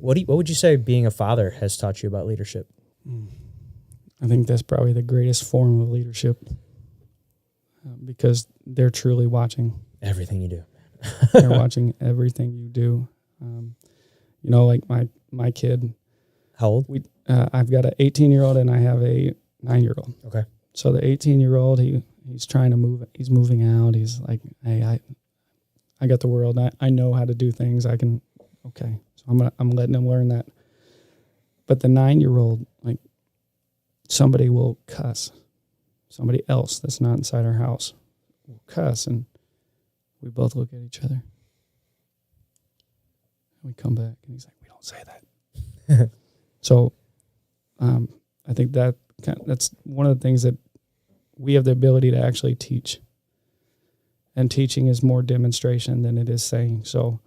What would you say being a father has taught you about leadership? I think that's probably the greatest form of leadership because they're truly watching. Everything you do. They're watching everything you do. Like my kid. How old? I've got an 18-year-old and I have a 9-year-old. Okay. So the 18-year-old, he's trying to move. He's moving out. He's like, hey, I got the world. I know how to do things. I can. Okay. So I'm letting him learn that. But the 9-year-old, like, somebody will cuss. Somebody else that's not inside our house will cuss, and we both look at each other. And we come back, and he's like, we don't say that. So I think that's one of the things that we have the ability to actually teach. And teaching is more demonstration than it is saying. So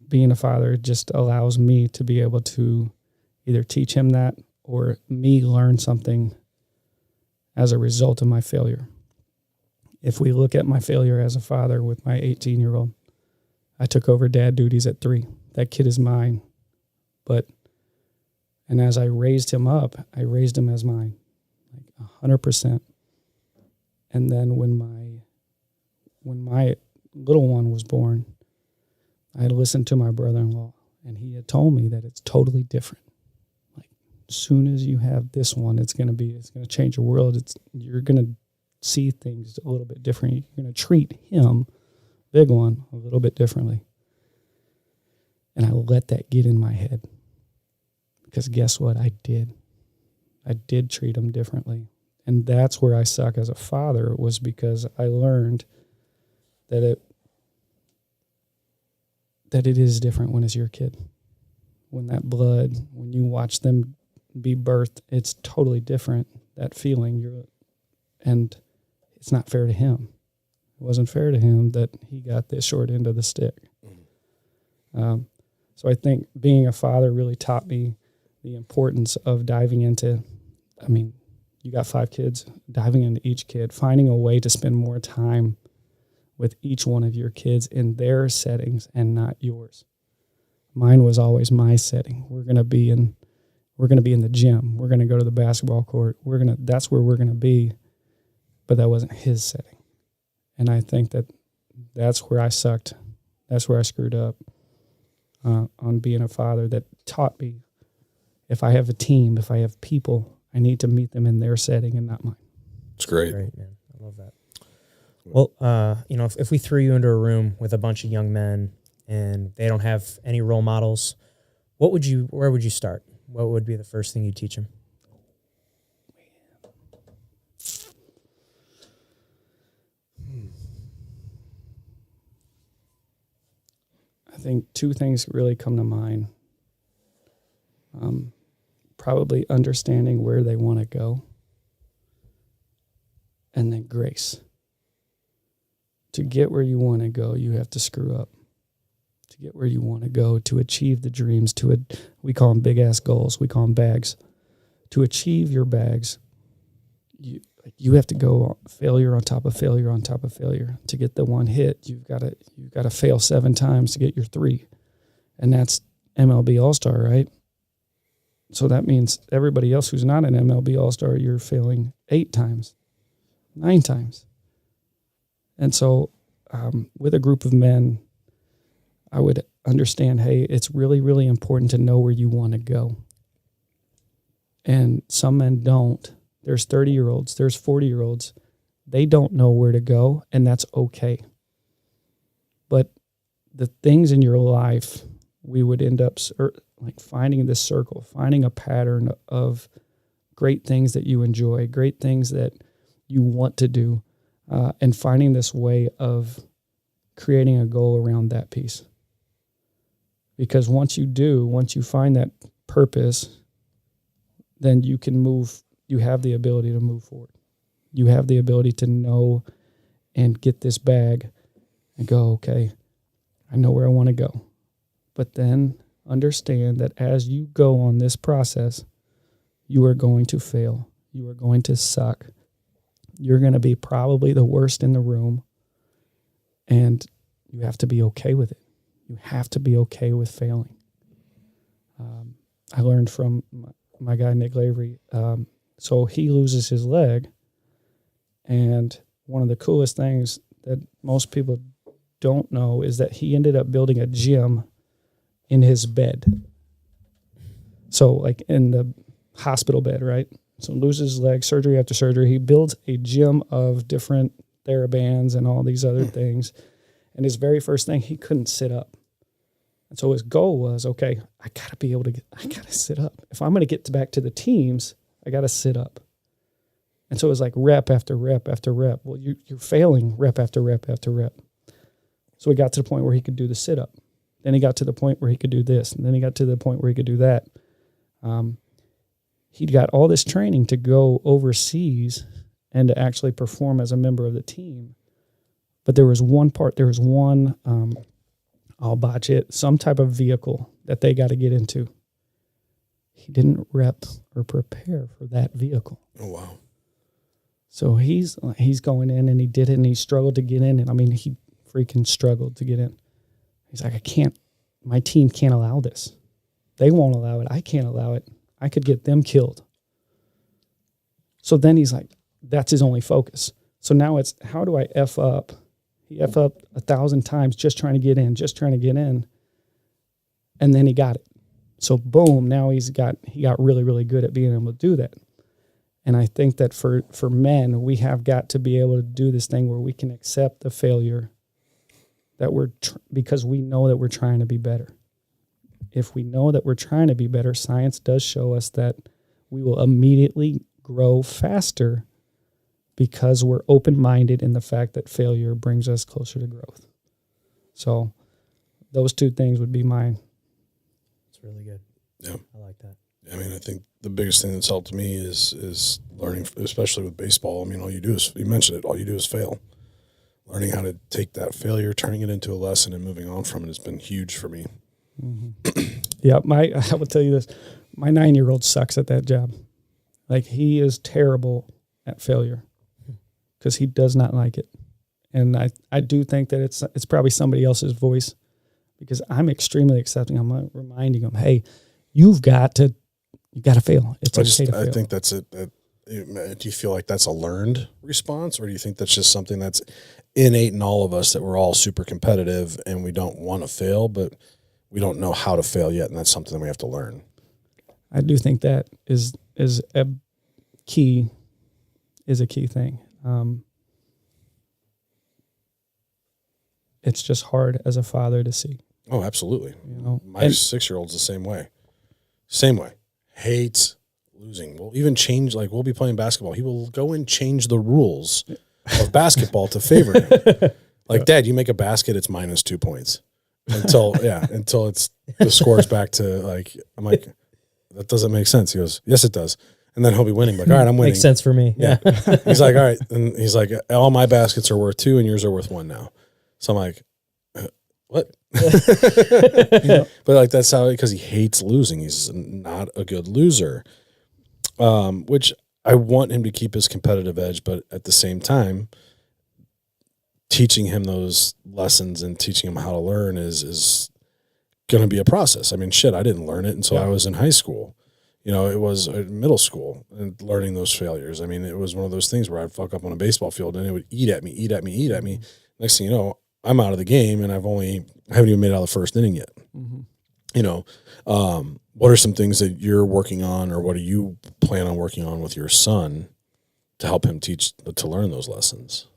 being a father just allows me to be able to either teach him that or me learn something as a result of my failure. If we look at my failure as a father with my 18-year-old, I took over dad duties at 3. That kid is mine. And as I raised him up, I raised him as mine, like 100%. And then when my little one was born, I had listened to my brother-in-law, and he had told me that it's totally different. Like, as soon as you have this one, it's going to change your world. You're going to see things a little bit differently. You're going to treat him, big one, a little bit differently. And I let that get in my head. Because guess what? I did treat him differently. And that's where I suck as a father, was because I learned that it is different when it's your kid. When that blood, when you watch them be birthed, it's totally different, that feeling. And it's not fair to him. It wasn't fair to him that he got this short end of the stick. So I think being a father really taught me the importance of diving into, you got 5 kids, diving into each kid, finding a way to spend more time with each one of your kids in their settings and not yours. Mine was always my setting. We're going to be in the gym. We're going to go to the basketball court. That's where we're going to be. But that wasn't his setting. And I think that's where I sucked. That's where I screwed up on being a father. That taught me, if I have a team, if I have people, I need to meet them in their setting and not mine. It's great. Great, man. I love that. Well, if we threw you into a room with a bunch of young men and they don't have any role models, where would you start? What would be the first thing you teach them? I think 2 things really come to mind. Probably understanding where they want to go, and then grace. To get where you want to go, you have to screw up. To get where you want to go, to achieve the dreams, we call them big-ass goals, we call them bags. To achieve your bags, you have to go failure on top of failure on top of failure. To get the one hit, you've got to fail 7 times to get your 3. And that's MLB All-Star, right? So that means everybody else who's not an MLB All-Star, you're failing 8 times, 9 times. And so with a group of men, I would understand, hey, it's really, really important to know where you want to go. And some men don't. There's 30-year-olds, there's 40-year-olds. They don't know where to go, and that's okay. But the things in your life, we would end up like finding this circle, finding a pattern of great things that you enjoy, great things that you want to do, and finding this way of creating a goal around that piece. Because once you find that purpose, then you can move, you have the ability to move forward. You have the ability to know and get this bag and go, okay, I know where I want to go. But then understand that as you go on this process, you are going to fail. You are going to suck. You're going to be probably the worst in the room, and you have to be okay with it. You have to be okay with failing. I learned from my guy, Nick Lavery. So he loses his leg. And one of the coolest things that most people don't know is that he ended up building a gym in his bed. So like in the hospital bed, right? So loses his leg, surgery after surgery. He builds a gym of different TheraBands and all these other things. And his very first thing, he couldn't sit up. And so his goal was, okay, I got to sit up. If I'm going to get back to the teams, I got to sit up. And so it was like rep after rep after rep. Well, you're failing rep after rep after rep. So he got to the point where he could do the sit-up. Then he got to the point where he could do this. And then he got to the point where he could do that. He got all this training to go overseas and to actually perform as a member of the team. But there was one, I'll botch it, some type of vehicle that they got to get into. He didn't rep or prepare for that vehicle. Oh, wow. So he's going in, and he did it, and he struggled to get in. And I mean, he freaking struggled to get in. He's like, my team can't allow this. They won't allow it. I can't allow it. I could get them killed. So then he's like, that's his only focus. So now it's, how do I F up? He F up 1,000 times just trying to get in. And then he got it. So boom, now he got really, really good at being able to do that. And I think that for men, we have got to be able to do this thing where we can accept the failure that because we know that we're trying to be better. If we know that we're trying to be better, science does show us that we will immediately grow faster because we're open-minded in the fact that failure brings us closer to growth. So those two things would be mine. It's really good. Yeah. I like that. I mean, I think the biggest thing that's helped me is learning, especially with baseball. I mean, all you do is, you mentioned it, all you do is fail. Learning how to take that failure, turning it into a lesson, and moving on from it has been huge for me. Mm-hmm. Yeah, I will tell you this. My 9-year-old sucks at that job. Like, he is terrible at failure because he does not like it. And I do think that it's probably somebody else's voice, because I'm extremely accepting. I'm reminding him, hey, you got to fail. It's okay to fail. I think that's it. Do you feel like that's a learned response, or do you think that's just something that's innate in all of us, that we're all super competitive and we don't want to fail, but we don't know how to fail yet, and that's something that we have to learn? I do think that is a key thing. It's just hard as a father to see. Oh, absolutely. You know, my 6-year-old's the same way. Hates losing. We'll even change, like, we'll be playing basketball. He will go and change the rules of basketball to favor him. Like, Dad, you make a basket, it's -2 points. Until it's the score's back to, like, I'm like, that doesn't make sense. He goes, yes, it does. And then he'll be winning. Like, all right, I'm winning. Makes sense for me. Yeah. He's like, all right. And he's like, all my baskets are worth 2 and yours are worth 1 now. So I'm like, what? But like, that's how, because he hates losing. He's not a good loser, which I want him to keep his competitive edge. But at the same time, teaching him those lessons and teaching him how to learn is going to be a process. I mean, shit, I didn't learn it until I was in high school. You know, it was middle school and learning those failures. I mean, it was one of those things where I'd fuck up on a baseball field and it would eat at me. Next thing you know, I'm out of the game and I haven't even made it out of the first inning yet. Mm-hmm. You know, what are some things that you're working on, or what do you plan on working on with your son to help him to learn those lessons?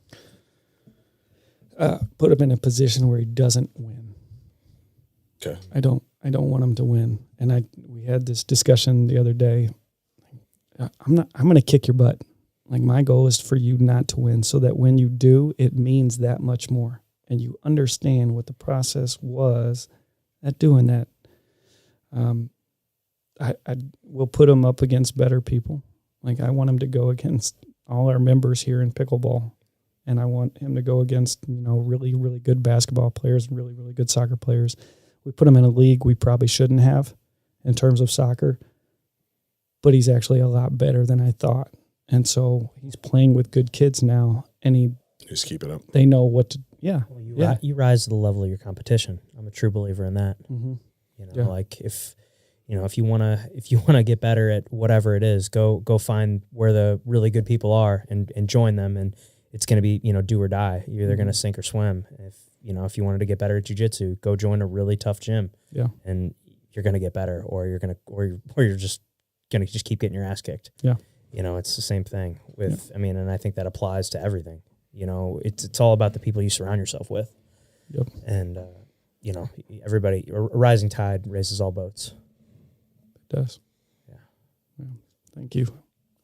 Put him in a position where he doesn't win. Okay. I don't want him to win. And we had this discussion the other day. I'm going to kick your butt. Like, my goal is for you not to win, so that when you do, it means that much more. And you understand what the process was at doing that. I will put him up against better people. Like, I want him to go against all our members here in pickleball. And I want him to go against, really, really good basketball players and really, really good soccer players. We put him in a league we probably shouldn't have in terms of soccer, but he's actually a lot better than I thought. And so he's playing with good kids now, and just keep it up. They know what Yeah. Well, Yeah. you rise to the level of your competition. I'm a true believer in that. Mm-hmm. You know, Yeah. like if you wanna get better at whatever it is, go find where the really good people are and join them. And it's gonna be, do or die. You're either gonna sink or swim. If you wanted to get better at jiu-jitsu, go join a really tough gym. Yeah. And you're gonna get better, or you're just gonna keep getting your ass kicked. Yeah. It's the same thing with. I mean, and I think that applies to everything. It's all about the people you surround yourself with. Yep. And everybody, a rising tide raises all boats. It does. Yeah. Thank you.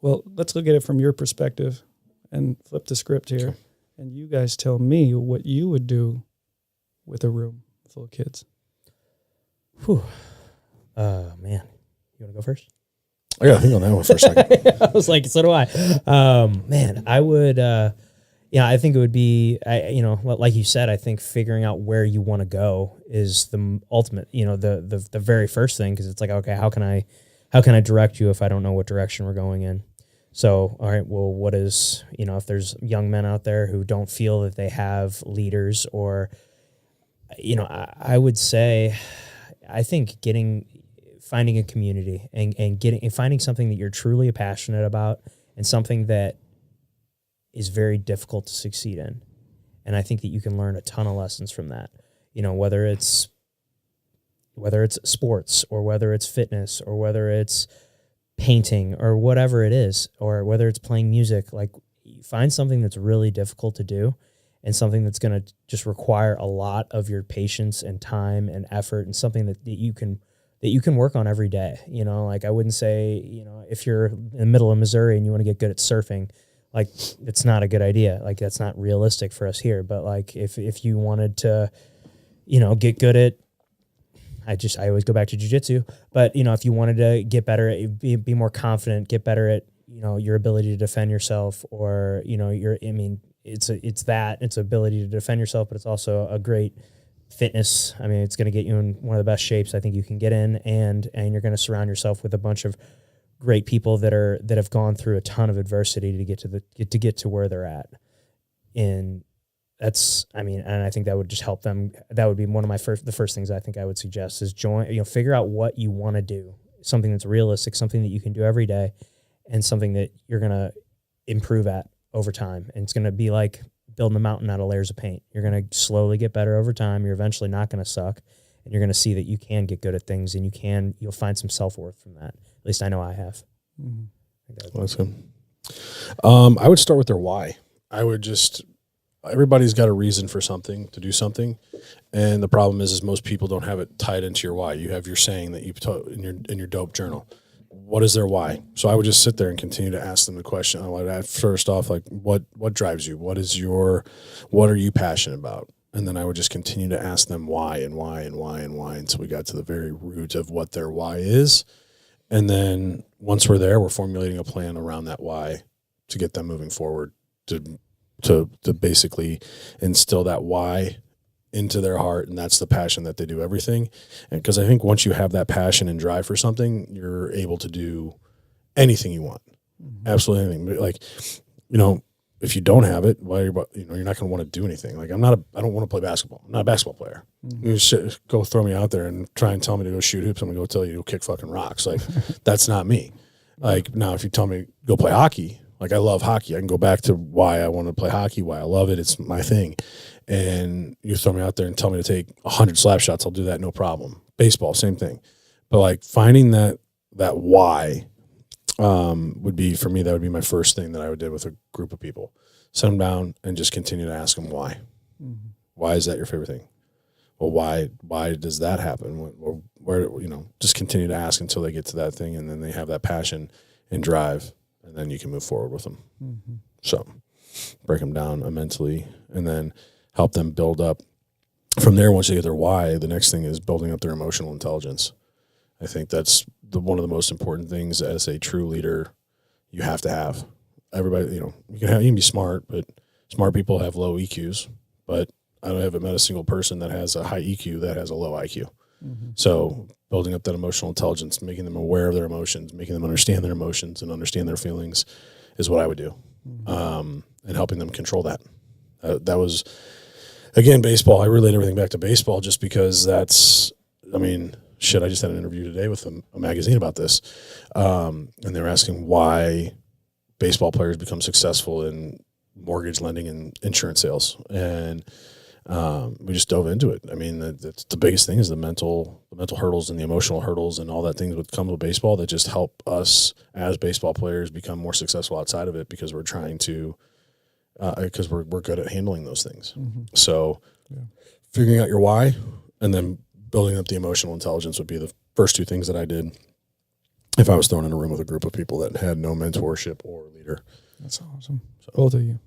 Well, let's look at it from your perspective and flip the script here. Okay. And you guys tell me what you would do with a room full of kids. Whew. Man, you want to go first? I got to think on that one for a second. I was like, so do I. Man, I would. I think it would be. Like you said, I think figuring out where you want to go is the ultimate. The very first thing, because it's like, okay, how can I direct you if I don't know what direction we're going in? So, all right, well, what is, if there's young men out there who don't feel that they have leaders, or, I would say, I think finding a community and finding something that you're truly passionate about and something that is very difficult to succeed in. And I think that you can learn a ton of lessons from that, whether it's sports, or whether it's fitness, or whether it's painting, or whatever it is, or whether it's playing music. Like, find something that's really difficult to do and something that's going to just require a lot of your patience and time and effort, and something that you can work on every day. Like, I wouldn't say, if you're in the middle of Missouri and you want to get good at surfing, like, it's not a good idea. Like, that's not realistic for us here. But like, if you wanted to, get good at, I always go back to jiu-jitsu, but if you wanted to get better at, be more confident, get better at, your ability to defend yourself, or, it's ability to defend yourself, but it's also a great fitness. I mean, it's going to get you in one of the best shapes I think you can get in. And you're going to surround yourself with a bunch of great people that have gone through a ton of adversity to get to where they're at. And and I think that would just help them. That would be one of the first things I think I would suggest is figure out what you want to do, something that's realistic, something that you can do every day, and something that you're going to improve at over time. And it's going to be like building a mountain out of layers of paint. You're going to slowly get better over time. You're eventually not going to suck, and you're going to see that you can get good at things, and you'll find some self-worth from that. At least I know I have. Mm-hmm. That's good. I would start with their why. Everybody's got a reason for something, to do something. And the problem is most people don't have it tied into your why. You have your saying that you put in your dope journal. What is their why? So I would just sit there and continue to ask them the question. I would ask first off, like, what drives you? What are you passionate about? And then I would just continue to ask them why and why and why and why until we got to the very root of what their why is. And then once we're there, we're formulating a plan around that why to get them moving forward, to basically instill that why into their heart. And that's the passion that they do everything. And because I think once you have that passion and drive for something, you're able to do anything you want. Mm-hmm. Absolutely anything. Like, if you don't have it, you're not going to want to do anything. Like, I don't want to play basketball. I'm not a basketball player. Mm-hmm. You go throw me out there and try and tell me to go shoot hoops. I'm going to go tell you to go kick fucking rocks. Like, that's not me. Like, now if you tell me go play hockey, like, I love hockey. I can go back to why I want to play hockey, why I love it. It's my thing. And you throw me out there and tell me to take 100 slap shots, I'll do that, no problem. Baseball, same thing. But like, finding that why would be, for me, that would be my first thing that I would do with a group of people. Sit them down and just continue to ask them why. Mm-hmm. Why is that your favorite thing? Well, why does that happen? Where just continue to ask until they get to that thing, and then they have that passion and drive, and then you can move forward with them. Mm-hmm. So break them down mentally, and then help them build up. From there, once they get their why, the next thing is building up their emotional intelligence. I think that's one of the most important things as a true leader you have to have. Everybody, you can be smart, but smart people have low EQs. But I haven't met a single person that has a high EQ that has a low IQ. Mm-hmm. So building up that emotional intelligence, making them aware of their emotions, making them understand their emotions and understand their feelings is what I would do. Mm-hmm. And helping them control that. again, baseball, I relate everything back to baseball just because that's, I mean, shit, I just had an interview today with a magazine about this. And they were asking why baseball players become successful in mortgage lending and insurance sales. And we just dove into it. I mean, the biggest thing is the mental hurdles and the emotional hurdles and all that things that come with baseball that just help us as baseball players become more successful outside of it because we're trying to, because we're good at handling those things. Mm-hmm. So figuring out your why and then building up the emotional intelligence would be the first two things that I did if I was thrown in a room with a group of people that had no mentorship or leader. That's awesome. So, both of you.